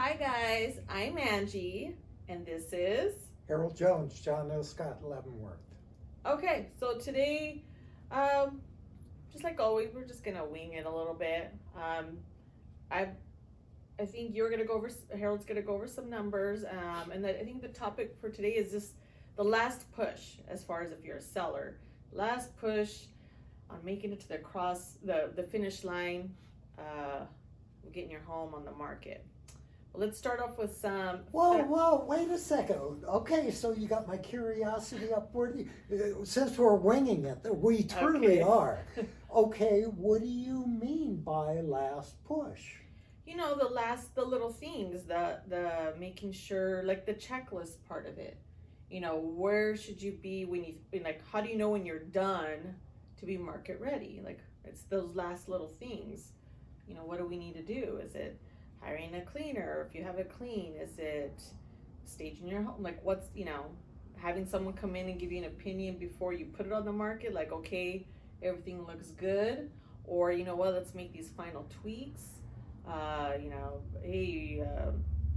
Hi guys, I'm Angie, and this is Harold Jones, John L. Scott, Leavenworth. okay. So today, um, just like always, we're just gonna wing it a little bit. I I think you're gonna go over Harold's gonna go over some numbers, I think the topic for today is just the last push as far as if you're a seller, last push on making it to the finish line, uh, getting your home on the market. Well, let's start off with some. Whoa, wait a second. Okay, so you got my curiosity upward. Since we're winging it, we truly Okay. are. Okay, what do you mean by last push? The little things, the making sure, like the checklist part of it. Where should you be when you, like, how do you know when you're done to be market ready? Like, it's those last little things. What do we need to do? Is it hiring a cleaner? If you have a clean, is it staging your home? Like, what's, having someone come in and give you an opinion before you put it on the market? Like, okay, everything looks good. Or, let's make these final tweaks. Hey,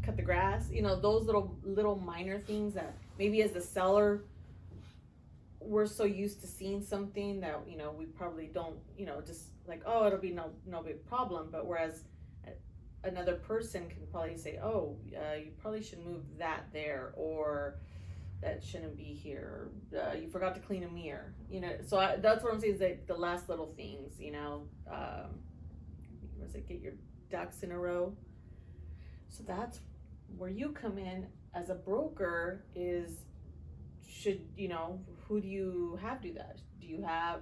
cut the grass. Those little minor things that maybe as the seller we're so used to seeing something that we probably don't, just like, oh, it'll be no big problem. But whereas another person can probably say, oh, you probably should move that there, or that shouldn't be here. You forgot to clean a mirror. So that's what I'm saying is like the last little things. Was it get your ducks in a row? So that's where you come in as a broker. Is should who do you have do that? Do you have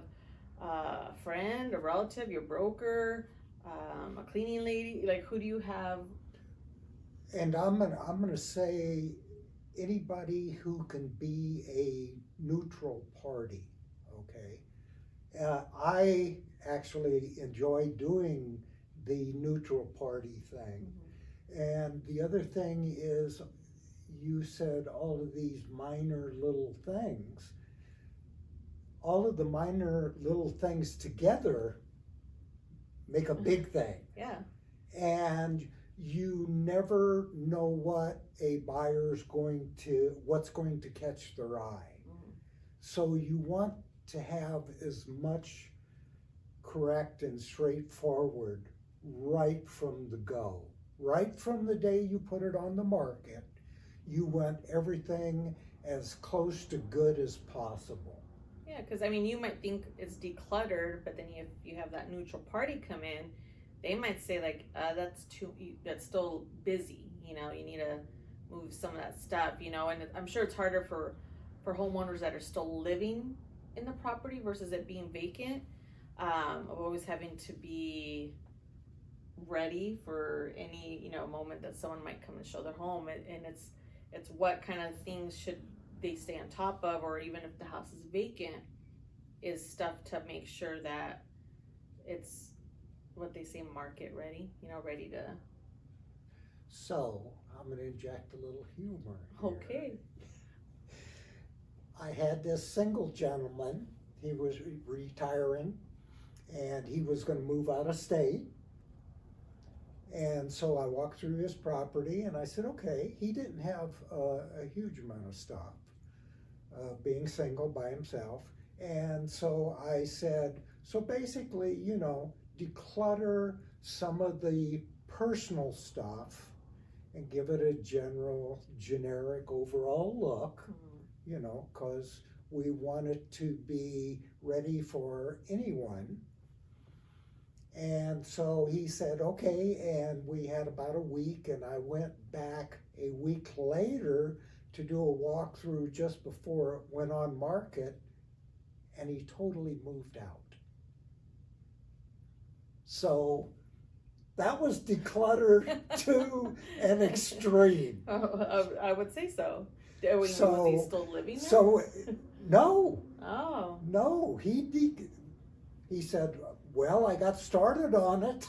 a friend, a relative, your broker, a cleaning lady? Like, who do you have? And I'm gonna say anybody who can be a neutral party. Okay, I actually enjoy doing the neutral party thing. And the other thing is, you said all of these minor little things. All of the minor little things together make a big thing. Yeah. And you never know what's going to catch their eye. So you want to have as much correct and straightforward right from the go. Right from the day you put it on the market, you want everything as close to good as possible. Yeah, because you might think it's decluttered, but then if you have that neutral party come in, they might say like, that's still busy. You need to move some of that stuff. And I'm sure it's harder for homeowners that are still living in the property versus it being vacant. Of always having to be ready for any moment that someone might come and show their home, and it's what kind of things should they stay on top of, or even if the house is vacant, is stuff to make sure that it's what they say market ready, ready to. So I'm going to inject a little humor here. Okay. I had this single gentleman. He was retiring, and he was going to move out of state. And so I walked through his property, and I said, okay, he didn't have a huge amount of stuff, being single by himself. And so I said, so basically, declutter some of the personal stuff and give it a generic overall look, because we want it to be ready for anyone. And so he said, okay, and we had about a week, and I went back a week later to do a walkthrough just before it went on market, and he totally moved out. So that was decluttered to an extreme. I would say so. Was he still living there? So, no. Oh. No, he said, well, I got started on it.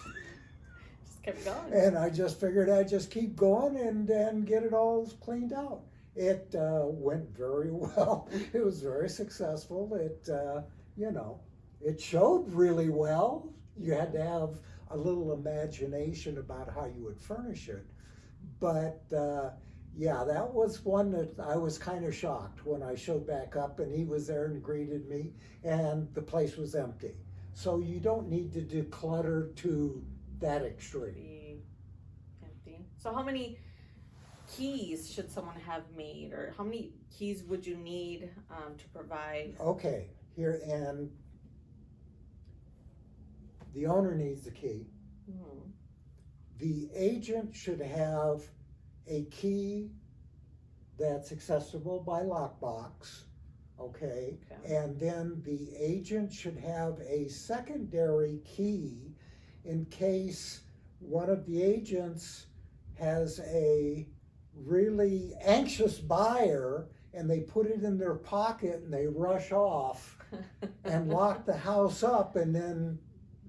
Just kept going. And I just figured I'd just keep going and get it all cleaned out. It went very well. It was very successful. It showed really well. You had to have a little imagination about how you would furnish it. But, yeah, that was one that I was kind of shocked when I showed back up and he was there and greeted me and the place was empty. So you don't need to declutter to that extreme. Be empty. So how many keys should someone have made, or how many keys would you need to provide? Okay, here, and the owner needs the key. Mhm. The agent should have a key that's accessible by lockbox, okay? Okay. And then the agent should have a secondary key in case one of the agents has a really anxious buyer and they put it in their pocket and they rush off and lock the house up, and then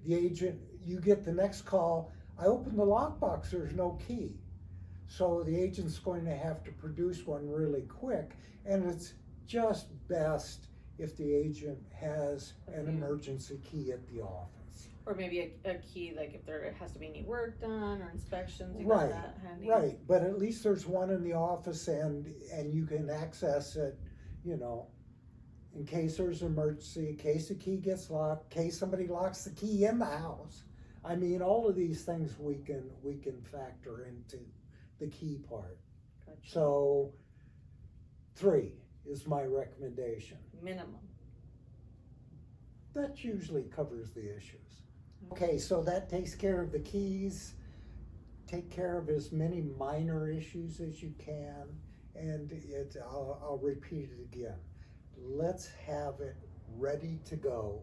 the agent, you get the next call, I opened the lockbox, there's no key. So the agent's going to have to produce one really quick, and it's just best if the agent has an emergency key at the office. Or maybe a key, like if there has to be any work done or inspections, you Right, got that handy. Right, but at least there's one in the office and you can access it, you know, in case there's an emergency, in case the key gets locked, in case somebody locks the key in the house. I mean, all of these things we can factor into the key part. Gotcha. So 3 is my recommendation. Minimum. That usually covers the issues. Okay, so that takes care of the keys. Take care of as many minor issues as you can, and I'll repeat it again. Let's have it ready to go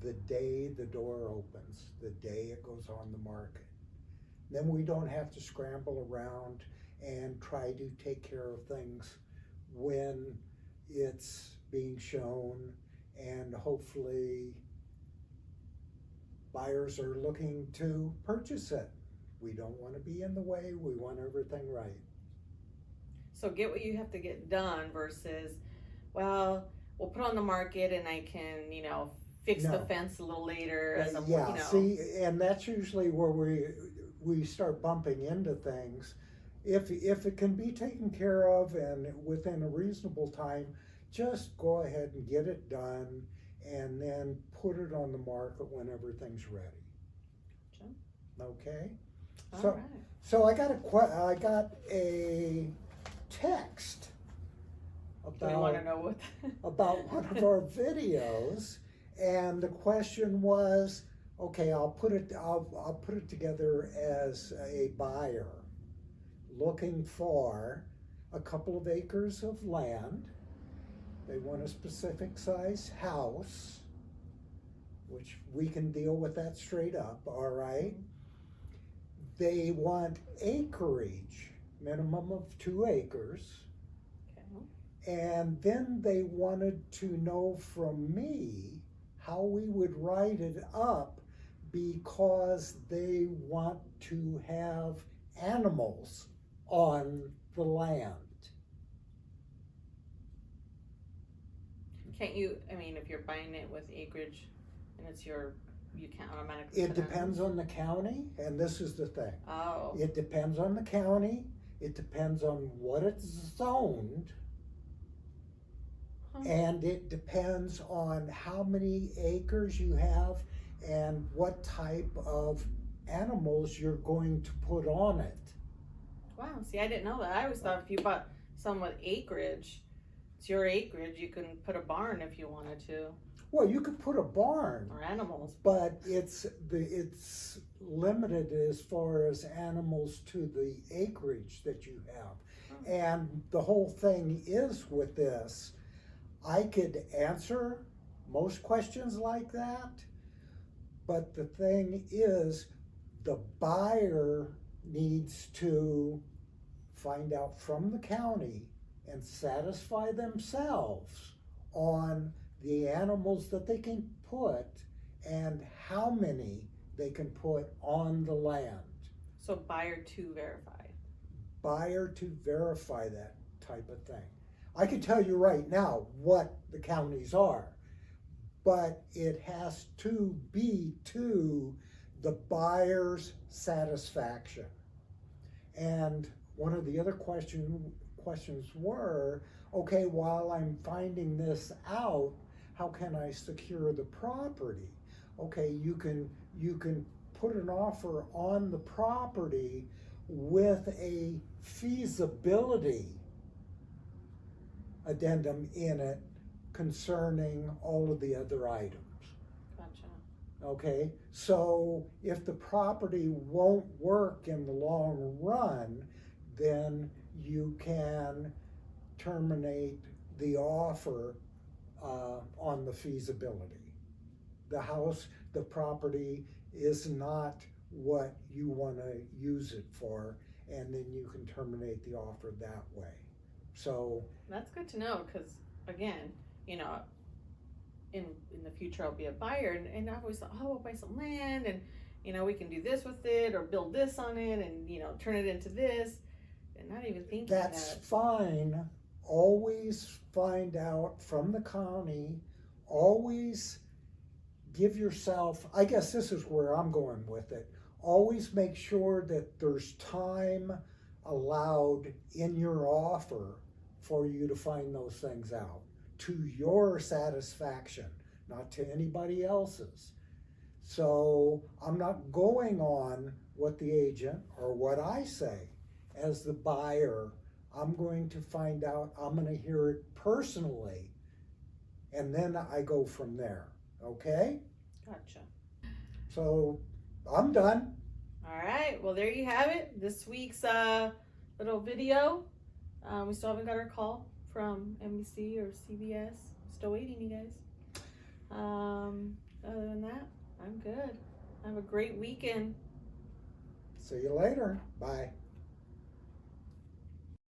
the day the door opens, the day it goes on the market. Then we don't have to scramble around and try to take care of things when it's being shown, and hopefully buyers are looking to purchase it. We don't want to be in the way, we want everything right. So get what you have to get done versus, well, we'll put it on the market and I can, fix the No. fence a little later as I'm, Yeah, see, and that's usually where we start bumping into things. If it can be taken care of and within a reasonable time, just go ahead and get it done and then put it on the market when everything's ready. Gotcha. Okay? All So, right. so I got a text Do you want to know what? about one of our videos, and the question was, okay, I'll put it together as a buyer looking for a couple of acres of land. They want a specific size house, which we can deal with that straight up, all right? They want acreage, minimum of 2 acres. Okay. And then they wanted to know from me how we would write it up, because they want to have animals on the land. Can't you, if you're buying it with acreage and it's you can't automatically. It put depends animals? on the county, and this is the thing. Oh. It depends on the county, it depends on what it's zoned, Huh. and it depends on how many acres you have and what type of animals you're going to put on it. Wow. See, I didn't know that. I always thought if you bought some with acreage, it's your acreage. You can put a barn if you wanted to, Well, you could put a barn, or animals. but it's limited as far as animals to the acreage that you have. Oh. And the whole thing is with this, I could answer most questions like that, but the thing is, the buyer needs to find out from the county and satisfy themselves on the animals that they can put and how many they can put on the land. So buyer to verify. Buyer to verify that type of thing. I can tell you right now what the counties are, but it has to be to the buyer's satisfaction. And one of the other questions were, okay, while I'm finding this out, how can I secure the property? Okay, you can put an offer on the property with a feasibility addendum in it concerning all of the other items. Gotcha. Okay, so if the property won't work in the long run, then you can terminate the offer on the feasibility. The house, the property is not what you want to use it for, and then you can terminate the offer that way. So That's good to know, because again, you know, in the future I'll be a buyer, and I've always thought, oh, I'll buy some land, and you know, we can do this with it or build this on it, and you know, turn it into this, and not even thinking that's that. fine. Always find out from the county. Always give yourself, I guess this is where I'm going with it. Always make sure that there's time allowed in your offer for you to find those things out to your satisfaction, not to anybody else's. So I'm not going on what the agent or what I say as the buyer. I'm going to find out, I'm going to hear it personally, and then I go from there. Okay? Gotcha. So I'm done. All right, well, there you have it. This week's little video. We still haven't got our call from NBC or CBS. Still waiting, you guys. Other than that, I'm good. Have a great weekend. See you later. Bye.